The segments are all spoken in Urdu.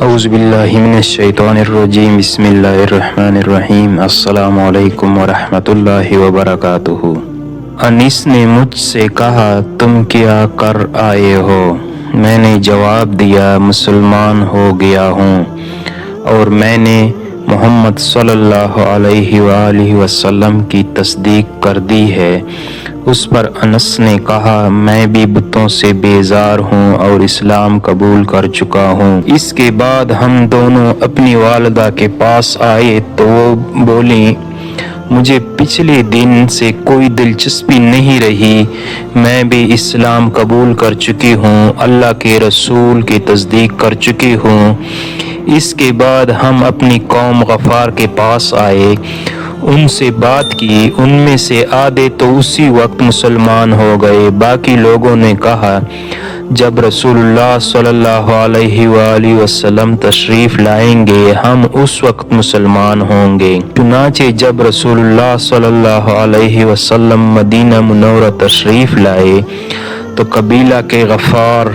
اعوذ باللہ من الشیطان الرجیم بسم اللہ الرحمن الرحیم السلام علیکم ورحمۃ اللہ وبرکاتہ۔ انیس نے مجھ سے کہا تم کیا کر آئے ہو؟ میں نے جواب دیا مسلمان ہو گیا ہوں اور میں نے محمد صلی اللہ علیہ وآلہ وسلم کی تصدیق کر دی ہے۔ اس پر انس نے کہا میں بھی بتوں سے بیزار ہوں اور اسلام قبول کر چکا ہوں۔ اس کے بعد ہم دونوں اپنی والدہ کے پاس آئے تو وہ بولیں مجھے پچھلے دن سے کوئی دلچسپی نہیں رہی، میں بھی اسلام قبول کر چکی ہوں، اللہ کے رسول کی تصدیق کر چکی ہوں۔ اس کے بعد ہم اپنی قوم غفار کے پاس آئے، ان سے بات کی، ان میں سے آدھے تو اسی وقت مسلمان ہو گئے، باقی لوگوں نے کہا جب رسول اللہ صلی اللہ علیہ وآلہ وسلم تشریف لائیں گے ہم اس وقت مسلمان ہوں گے۔ چنانچہ جب رسول اللہ صلی اللہ علیہ وسلم مدینہ منورہ تشریف لائے تو قبیلہ کے غفار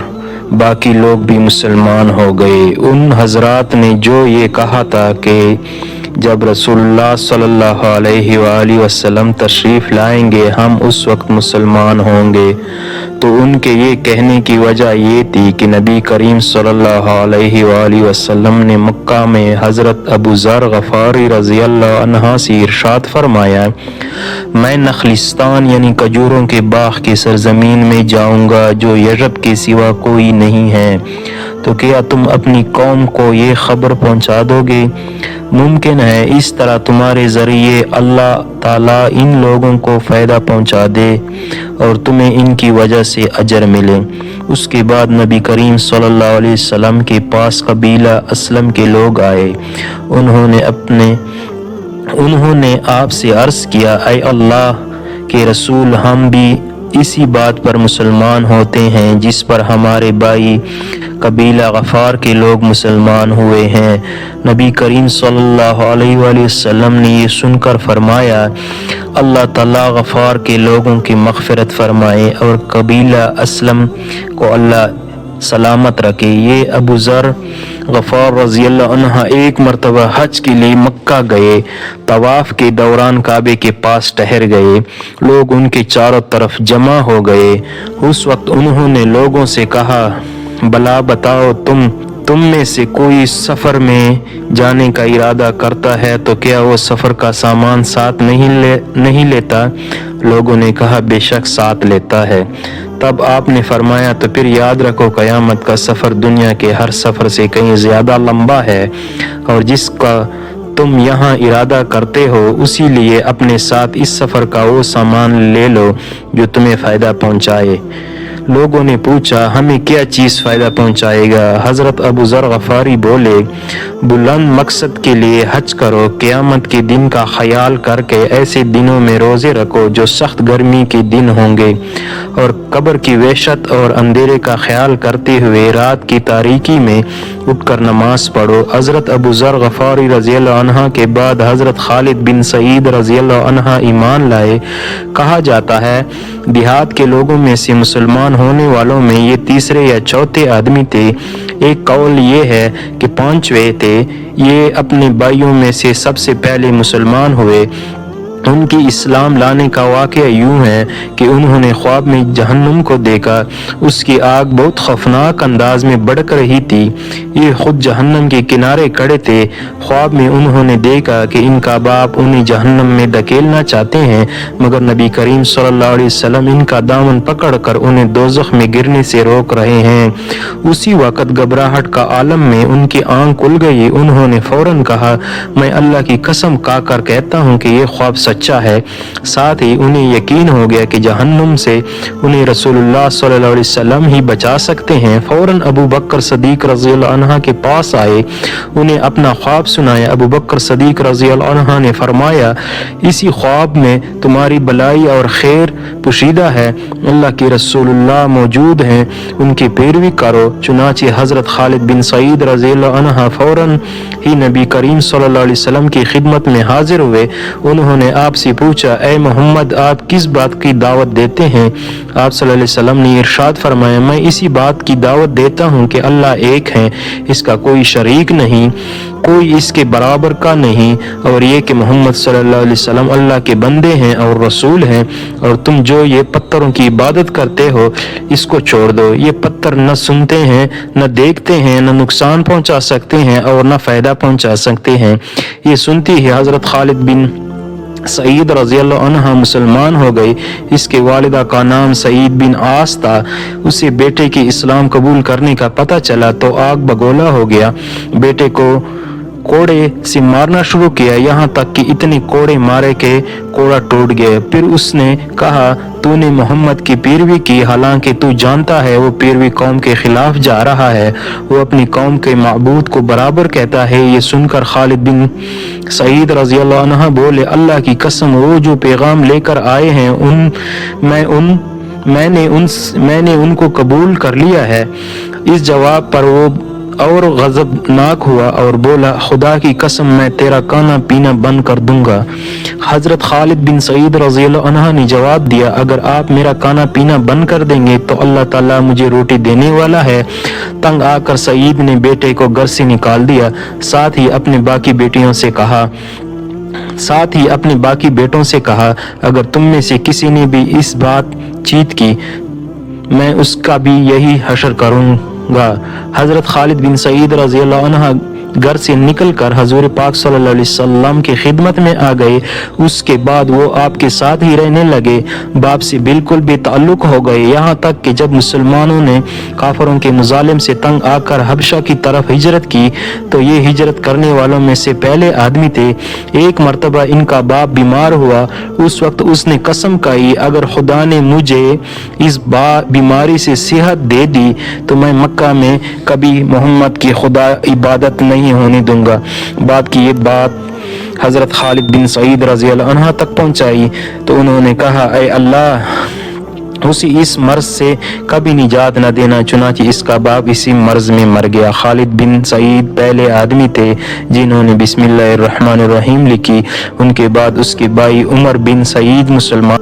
باقی لوگ بھی مسلمان ہو گئے۔ ان حضرات نے جو یہ کہا تھا کہ جب رسول اللہ صلی اللہ علیہ وآلہ وسلم تشریف لائیں گے ہم اس وقت مسلمان ہوں گے، تو ان کے یہ کہنے کی وجہ یہ تھی کہ نبی کریم صلی اللہ علیہ وآلہ وسلم نے مکہ میں حضرت ابو ذر غفاری رضی اللہ عنہ سے ارشاد فرمایا میں نخلستان یعنی کھجوروں کے باغ کی سرزمین میں جاؤں گا جو یثرب کے سوا کوئی نہیں ہے، تو کیا تم اپنی قوم کو یہ خبر پہنچا دو گے؟ ممکن ہے اس طرح تمہارے ذریعے اللہ تعالیٰ ان لوگوں کو فائدہ پہنچا دے اور تمہیں ان کی وجہ سے اجر ملے۔ اس کے بعد نبی کریم صلی اللہ علیہ وسلم کے پاس قبیلہ اسلم کے لوگ آئے، انہوں نے آپ سے عرض کیا اے اللہ کے رسول ہم بھی اسی بات پر مسلمان ہوتے ہیں جس پر ہمارے بھائی قبیلہ غفار کے لوگ مسلمان ہوئے ہیں۔ نبی کریم صلی اللہ علیہ وآلہ وسلم نے یہ سن کر فرمایا اللہ تعالیٰ غفار کے لوگوں کی مغفرت فرمائے اور قبیلہ اسلم کو اللہ سلامت رکھے۔ یہ ابو ذر غفار رضی اللہ عنہ ایک مرتبہ حج کے لیے مکہ گئے، طواف کے دوران کعبے کے پاس ٹھہر گئے، لوگ ان کے چاروں طرف جمع ہو گئے۔ اس وقت انہوں نے لوگوں سے کہا بلا بتاؤ تم میں سے کوئی سفر میں جانے کا ارادہ کرتا ہے تو کیا وہ سفر کا سامان ساتھ نہیں لیتا؟ لوگوں نے کہا بے شک ساتھ لیتا ہے۔ تب آپ نے فرمایا تو پھر یاد رکھو قیامت کا سفر دنیا کے ہر سفر سے کہیں زیادہ لمبا ہے، اور جس کا تم یہاں ارادہ کرتے ہو اسی لیے اپنے ساتھ اس سفر کا وہ سامان لے لو جو تمہیں فائدہ پہنچائے۔ لوگوں نے پوچھا ہمیں کیا چیز فائدہ پہنچائے گا؟ حضرت ابو ذر غفاری بولے بلند مقصد کے لیے حج کرو، قیامت کے دن کا خیال کر کے ایسے دنوں میں روزے رکھو جو سخت گرمی کے دن ہوں گے، اور قبر کی وحشت اور اندھیرے کا خیال کرتے ہوئے رات کی تاریکی میں اٹھ کر نماز پڑھو۔ حضرت ابو ذر غفاری رضی اللہ عنہ کے بعد حضرت خالد بن سعید رضی اللہ عنہ ایمان لائے۔ کہا جاتا ہے دیہات کے لوگوں میں سے مسلمان ہونے والوں میں یہ تیسرے یا چوتھے آدمی تھے، ایک قول یہ ہے کہ پانچویں تھے۔ یہ اپنے بھائیوں میں سے سب سے پہلے مسلمان ہوئے۔ ان کی اسلام لانے کا واقعہ یوں ہے کہ انہوں نے خواب میں جہنم کو دیکھا، اس کی آگ بہت خوفناک انداز میں بھڑک رہی تھی، یہ خود جہنم کے کنارے کھڑے تھے۔ خواب میں انہوں نے دیکھا کہ ان کا باپ انہیں جہنم میں دھکیلنا چاہتے ہیں، مگر نبی کریم صلی اللہ علیہ وسلم ان کا دامن پکڑ کر انہیں دوزخ میں گرنے سے روک رہے ہیں۔ اسی وقت گھبراہٹ کا عالم میں ان کی آنکھ کھل گئی، انہوں نے فوراً کہا میں اللہ کی قسم کھا کر کہتا ہوں کہ یہ خواب سچا ہے۔ ساتھ ہی انہیں یقین ہو گیا کہ جہنم سے انہیں رسول اللہ صلی اللہ علیہ وسلم ہی بچا سکتے ہیں۔ فوراً ابو بکر صدیق رضی اللہ عنہ کے پاس آئے، انہیں اپنا خواب سنایا۔ ابو بکر صدیق رضی اللہ عنہ نے فرمایا اسی خواب میں تمہاری بلائی اور خیر پوشیدہ ہے، اللہ کے رسول اللہ موجود ہیں، ان کی پیروی کرو۔ چنانچہ حضرت خالد بن سعید رضی اللہ عنہ فوراً ہی نبی کریم صلی اللہ علیہ وسلم کی خدمت میں حاضر ہوئے، انہوں نے آپ سے پوچھا اے محمد آپ کس بات کی دعوت دیتے ہیں؟ آپ صلی اللہ علیہ وسلم نے ارشاد فرمایا میں اسی بات کی دعوت دیتا ہوں کہ اللہ ایک ہے، اس کا کوئی شریک نہیں، کوئی اس کے برابر کا نہیں، اور یہ کہ محمد صلی اللہ علیہ وسلم اللہ کے بندے ہیں اور رسول ہیں، اور تم جو یہ پتھروں کی عبادت کرتے ہو اس کو چھوڑ دو، یہ پتھر نہ سنتے ہیں نہ دیکھتے ہیں، نہ نقصان پہنچا سکتے ہیں اور نہ فائدہ پہنچا سکتے ہیں۔ یہ سنتی ہی حضرت خالد بن سعید رضی اللہ عنہ مسلمان ہو گئی۔ اس کے والدہ کا نام سعید بن عاص تھا۔ اسے بیٹے کی اسلام قبول کرنے کا پتہ چلا تو آگ بگولا ہو گیا، بیٹے کو کوڑے سے مارنا شروع کیا، یہاں تک کہ اتنے کوڑے مارے کہ کوڑا ٹوٹ گیا۔ پھر اس نے کہا تو نے محمد کی پیروی کی، حالانکہ تو جانتا ہے وہ پیروی قوم کے خلاف جا رہا ہے، وہ اپنی قوم کے معبود کو برابر کہتا ہے۔ یہ سن کر خالد بن سعید رضی اللہ عنہ بولے اللہ کی قسم وہ جو پیغام لے کر آئے ہیں میں نے ان کو قبول کر لیا ہے۔ اس جواب پر وہ اور غضبناک ہوا اور بولا خدا کی قسم میں تیرا کھانا پینا بند کر دوں گا۔ حضرت خالد بن سعید رضی اللہ عنہ نے جواب دیا اگر آپ میرا کھانا پینا بند کر دیں گے تو اللہ تعالیٰ مجھے روٹی دینے والا ہے۔ تنگ آ کر سعید نے بیٹے کو گھر سے نکال دیا، ساتھ ہی اپنے باقی بیٹوں سے کہا اگر تم میں سے کسی نے بھی اس بات چیت کی میں اس کا بھی یہی حشر کروں گا۔ حضرت خالد بن سعید رضی اللہ عنہ گھر سے نکل کر حضور پاک صلی اللہ علیہ وسلم کی خدمت میں آ گئے۔ اس کے بعد وہ آپ کے ساتھ ہی رہنے لگے، باپ سے بالکل بے تعلق ہو گئے، یہاں تک کہ جب مسلمانوں نے کافروں کے مظالم سے تنگ آ کر حبشہ کی طرف ہجرت کی تو یہ ہجرت کرنے والوں میں سے پہلے آدمی تھے۔ ایک مرتبہ ان کا باپ بیمار ہوا، اس وقت اس نے قسم کھائی اگر خدا نے مجھے اس بیماری سے صحت دے دی تو میں مکہ میں کبھی محمد کی خدا عبادت نہیں ہونے دوں گا۔ بعد کی یہ بات حضرت خالد بن سعید رضی اللہ عنہ تک پہنچائی تو انہوں نے کہا اے اللہ اسی اس مرض سے کبھی نجات نہ دینا، چنانچہ اس کا باپ اسی مرض میں مر گیا۔ خالد بن سعید پہلے آدمی تھے جنہوں نے بسم اللہ الرحمن الرحیم لکھی، ان کے بعد اس کے بھائی عمر بن سعید مسلمان